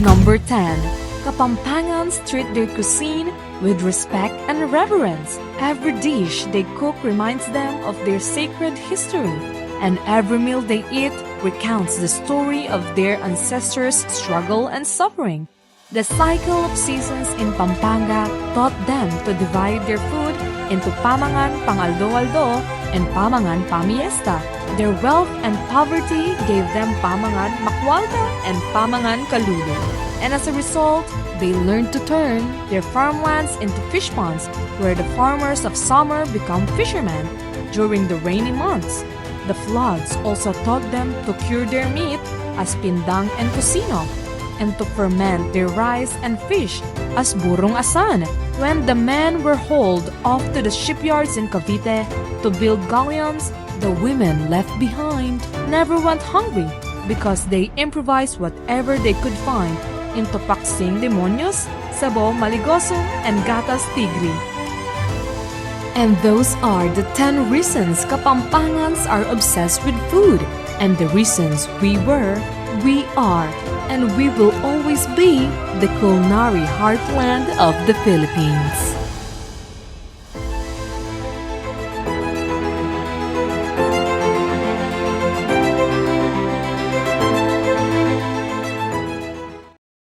Number 10. Kapampangans treat their cuisine with respect and reverence. Every dish they cook reminds them of their sacred history, and every meal they eat recounts the story of their ancestors' struggle and suffering. The cycle of seasons in Pampanga taught them to divide their food into Pamangan Pangaldo-aldo and Pamangan Pamiesta. Their wealth and poverty gave them Pamangan Makwalta and Pamangan Kalulo. And as a result, they learned to turn their farmlands into fish ponds where the farmers of summer become fishermen during the rainy months. The floods also taught them to cure their meat as pindang and kusino, and to ferment their rice and fish as burong asan. When the men were hauled off to the shipyards in Cavite to build galleons, the women left behind never went hungry because they improvised whatever they could find into paksing demonios, sabo maligoso, and gatas tigri. And those are the 10 reasons Kapampangans are obsessed with food, and the reasons we were, we are, and we will always be the culinary heartland of the Philippines.